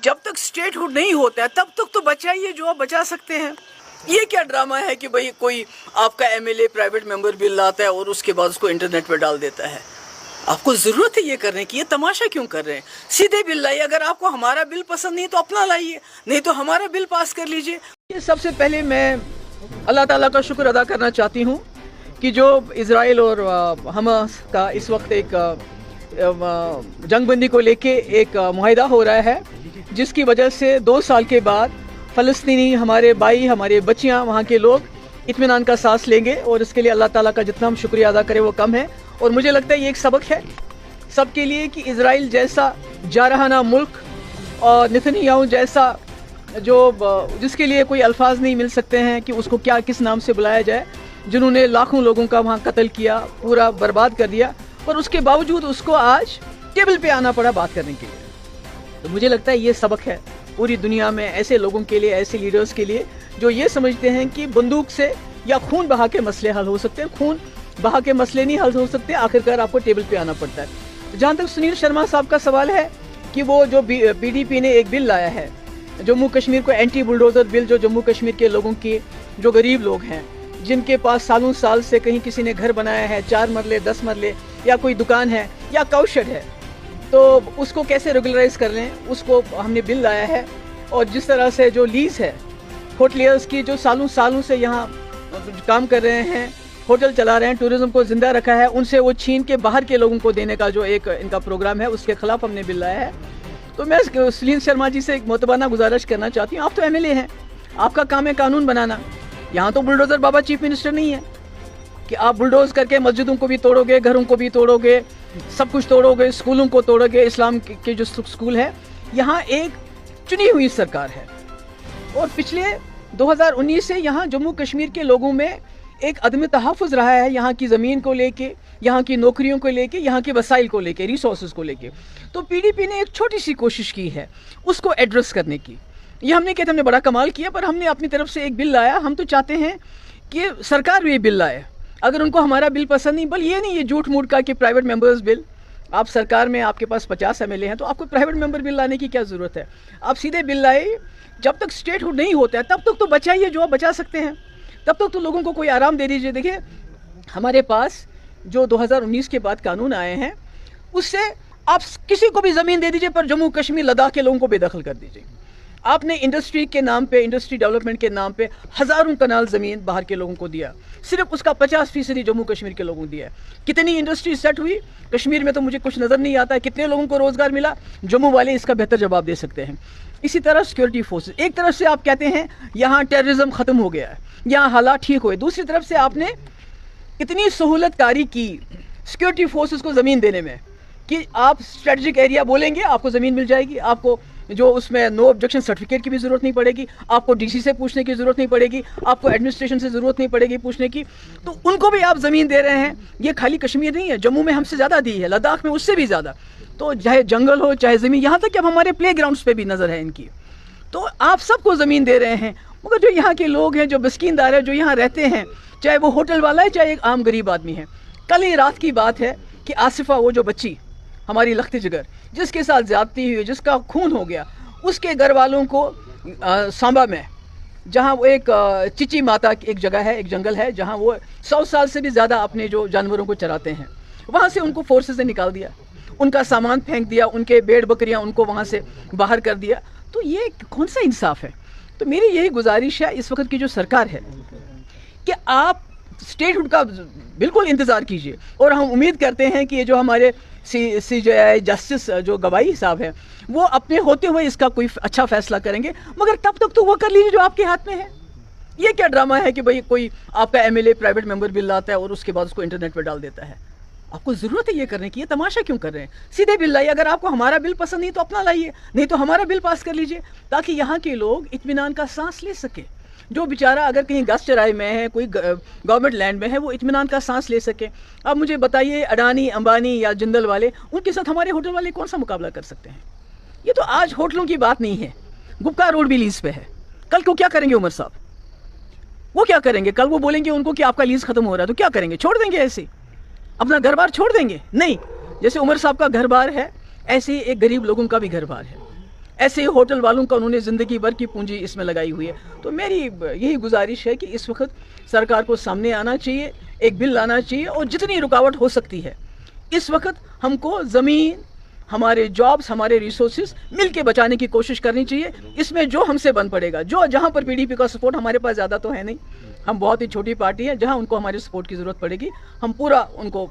जब तक स्टेटहुड नहीं होता है तब तक तो बचाइए जो आप बचा सकते हैं। ये क्या ड्रामा है कि भाई कोई आपका एमएलए प्राइवेट मेंबर बिल लाता है और उसके बाद उसको इंटरनेट पर डाल देता है। आपको ज़रूरत है ये करने की, ये तमाशा क्यों कर रहे हैं? सीधे बिल लाइए। अगर आपको हमारा बिल पसंद नहीं तो अपना लाइए, नहीं तो हमारा बिल पास कर लीजिए। ये सबसे पहले मैं अल्लाह ताला का शुक्र अदा करना चाहती हूँ कि जो इज़राइल और हमास का इस वक्त एक जंगबंदी को लेके एक मुआहिदा हो रहा है, जिसकी वजह से 2 साल के बाद फ़लस्तीनी हमारे भाई, हमारे बच्चियाँ, वहाँ के लोग इत्मीनान का सांस लेंगे। और इसके लिए अल्लाह ताला का जितना हम शुक्रिया अदा करें वो कम है। और मुझे लगता है ये एक सबक है सबके लिए कि इज़राइल जैसा जारहाना मुल्क और नेतन्याहू जैसा जिसके लिए कोई अल्फाज नहीं मिल सकते हैं कि उसको क्या किस नाम से बुलाया जाए, जिन्होंने लाखों लोगों का वहाँ कत्ल किया, पूरा बर्बाद कर दिया, पर उसके बावजूद उसको आज टेबल पे आना पड़ा बात करने के लिए। तो मुझे लगता है ये सबक है पूरी दुनिया में ऐसे लोगों के लिए, ऐसे लीडर्स के लिए जो ये समझते हैं कि बंदूक से या खून बहा के मसले हल हो सकते हैं। खून बहा के मसले नहीं हल हो सकते, आखिरकार आपको टेबल पे आना पड़ता है। जहाँ तक सुनील शर्मा साहब का सवाल है कि वो जो पीडीपी ने एक बिल लाया है जम्मू कश्मीर को, एंटी बुलडोज़र बिल, जो जम्मू कश्मीर के लोगों की, जो गरीब लोग हैं, जिनके पास सालों साल से कहीं किसी ने घर बनाया है 4 मरले 10 मरले, या कोई दुकान है या काउशेड है, तो उसको कैसे रेगुलराइज कर लें, उसको हमने बिल लाया है। और जिस तरह से जो लीज है होटलियर्स की, जो सालों सालों से यहाँ काम कर रहे हैं, होटल चला रहे हैं, टूरिज्म को ज़िंदा रखा है, उनसे वो छीन के बाहर के लोगों को देने का जो एक इनका प्रोग्राम है, उसके खिलाफ हमने बिल लाया है। तो मैं सुनील शर्मा जी से एक मोतबाना गुजारिश करना चाहती हूँ, आप तो एमएलए हैं, आपका काम है कानून बनाना। यहाँ तो बुलडोज़र बाबा चीफ मिनिस्टर नहीं है कि आप बुलडोज़ करके मस्जिदों को भी तोड़ोगे, घरों को भी तोड़ोगे, सब कुछ तोड़ोगे, स्कूलों को तोड़ोगे। इस्लाम के जो स्कूल है, यहाँ एक चुनी हुई सरकार है। और पिछले 2019 से यहाँ जम्मू कश्मीर के लोगों में एक अदम तहफ़्फ़ुज़ रहा है, यहाँ की ज़मीन को लेके, यहाँ की नौकरियों को लेके, यहाँ के वसाइल को लेके, रिसोर्सेज को लेके। तो पीडीपी ने एक छोटी सी कोशिश की है उसको एड्रेस करने की। ये हमने कहते हमने बड़ा कमाल किया, पर हमने अपनी तरफ से एक बिल लाया। हम तो चाहते हैं कि सरकार भी ये बिल लाए। अगर उनको हमारा बिल पसंद नहीं, बल ये नहीं ये झूठ मूठ का कि प्राइवेट मेंबर्स बिल, आप सरकार में आपके पास 50 एमएलए हैं तो आपको प्राइवेट मेंबर बिल लाने की क्या ज़रूरत है? आप सीधे बिल लाए। जब तक स्टेटहुड नहीं होता है तब तक तो बचाइए जो आप बचा सकते हैं, तब तक तो लोगों को कोई आराम दे दीजिए। देखिए, हमारे पास जो 2019 के बाद कानून आए हैं, उससे आप किसी को भी ज़मीन दे दीजिए, पर जम्मू कश्मीर लद्दाख के लोगों को बेदखल कर दीजिए। आपने इंडस्ट्री के नाम पे, इंडस्ट्री डेवलपमेंट के नाम पे हज़ारों कनाल ज़मीन बाहर के लोगों को दिया, सिर्फ उसका 50% जम्मू कश्मीर के लोगों को दिया है। कितनी इंडस्ट्री सेट हुई कश्मीर में तो मुझे कुछ नज़र नहीं आता है, कितने लोगों को रोज़गार मिला, जम्मू वाले इसका बेहतर जवाब दे सकते हैं। इसी तरह सिक्योरिटी फोर्सेस, एक तरफ से आप कहते हैं यहाँ टेररिज्म ख़त्म हो गया है, यहाँ हालात ठीक हुए, दूसरी तरफ से आपने इतनी सहूलतकारी की सिक्योरिटी फोर्सेस को ज़मीन देने में कि आप स्ट्रेटजिक एरिया बोलेंगे आपको ज़मीन मिल जाएगी, आपको जो उसमें नो ऑब्जेक्शन सर्टिफिकेट की भी ज़रूरत नहीं पड़ेगी, आपको डीसी से पूछने की ज़रूरत नहीं पड़ेगी, आपको एडमिनिस्ट्रेशन से ज़रूरत नहीं पड़ेगी पूछने की। तो उनको भी आप ज़मीन दे रहे हैं। ये खाली कश्मीर नहीं है, जम्मू में हमसे ज़्यादा दी है, लद्दाख में उससे भी ज़्यादा। तो चाहे जंगल हो चाहे ज़मीन, यहाँ तक कि अब हमारे प्ले ग्राउंड्स पर भी नज़र है इनकी। तो आप सबको ज़मीन दे रहे हैं, मगर जो यहाँ के लोग हैं, जो मिस्कीनदार है, जो यहाँ रहते हैं, चाहे वो होटल वाला है चाहे एक आम गरीब आदमी है। कल ही रात की बात है कि आसिफा, वो जो बच्ची हमारी लखती जिगर, जिसके साथ ज़्यादती हुई, जिसका खून हो गया, उसके घर वालों को सांबा में, जहाँ वो एक चिची माता एक जगह है, एक जंगल है, जहाँ वो 100 साल से भी ज़्यादा अपने जो जानवरों को चराते हैं, वहाँ से उनको फोर्सेस ने निकाल दिया, उनका सामान फेंक दिया, उनके भेड़ बकरियाँ उनको वहाँ से बाहर कर दिया। तो ये कौन सा इंसाफ है? तो मेरी यही गुजारिश है इस वक्त की जो सरकार है कि आप स्टेटहुड का बिल्कुल इंतज़ार कीजिए। और हम उम्मीद करते हैं कि ये जो हमारे CJI जस्टिस जो गवाही साहब हैं, वो अपने होते हुए इसका कोई अच्छा फैसला करेंगे, मगर तब तक तो वो कर लीजिए जो आपके हाथ में है। ये क्या ड्रामा है कि भाई कोई आपका एमएलए प्राइवेट मेंबर बिल लाता है और उसके बाद उसको इंटरनेट पर डाल देता है? आपको ज़रूरत है ये करने की, ये तमाशा क्यों कर रहे हैं? सीधे बिल लाइए। अगर आपको हमारा बिल पसंद नहीं तो अपना लाइए, नहीं तो हमारा बिल पास कर लीजिए, ताकि यहाँ के लोग इत्मीनान का सांस ले सके। जो बेचारा अगर कहीं गस चराई में है, कोई गवर्नमेंट लैंड में है, वो इत्मीनान का सांस ले सके। अब मुझे बताइए, अडानी, अंबानी या जिंदल वाले, उनके साथ हमारे होटल वाले कौन सा मुकाबला कर सकते हैं? ये तो आज होटलों की बात नहीं है, गुप्का रोड भी लीज पे है। कल को क्या करेंगे उमर साहब? वो क्या करेंगे? कल वो बोलेंगे उनको कि आपका लीज खत्म हो रहा है, तो क्या करेंगे? छोड़ देंगे ऐसे अपना घर बार छोड़ देंगे? नहीं, जैसे उमर साहब का घर बार है, ऐसे ही एक गरीब लोगों का भी घर बार है, ایسے ہی ہوٹل والوں کا انہوں نے زندگی بھر کی پونجی اس میں لگائی ہوئی ہے. تو میری یہی گزارش ہے کہ اس وقت سرکار کو سامنے آنا چاہیے, ایک بل لانا چاہیے, اور جتنی رکاوٹ ہو سکتی ہے اس وقت ہم کو زمین, ہمارے جابس, ہمارے ریسورسز مل کے بچانے کی کوشش کرنی چاہیے. اس میں جو ہم سے بن پڑے گا, جہاں پر پی ڈی پی کا سپورٹ ہمارے پاس زیادہ تو ہے نہیں, ہم بہت ہی چھوٹی پارٹی ہے, جہاں ان کو ہمارے سپورٹ کی ضرورت پڑے گی ہم پورا ان کو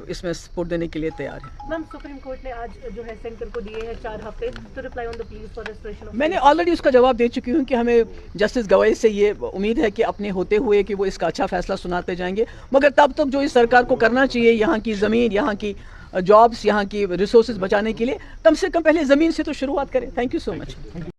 اس میں سپورٹ دینے کے لیے تیار ہیں. میم سپریم کورٹ نے آج جو ہے سینٹر کو دیے ہیں 4 ہفتے to reply on the pleas for restoration of. میں نے آلریڈی اس کا جواب دے چکی ہوں کہ ہمیں جسٹس گوائی سے یہ امید ہے کہ اپنے ہوتے ہوئے کہ وہ اس کا اچھا فیصلہ سناتے جائیں گے, مگر تب تک جو اس سرکار کو کرنا چاہیے یہاں کی زمین, یہاں کی جابس, یہاں کی ریسورسز بچانے کے لیے کم سے کم پہلے زمین سے تو شروعات کریں. Thank you so much.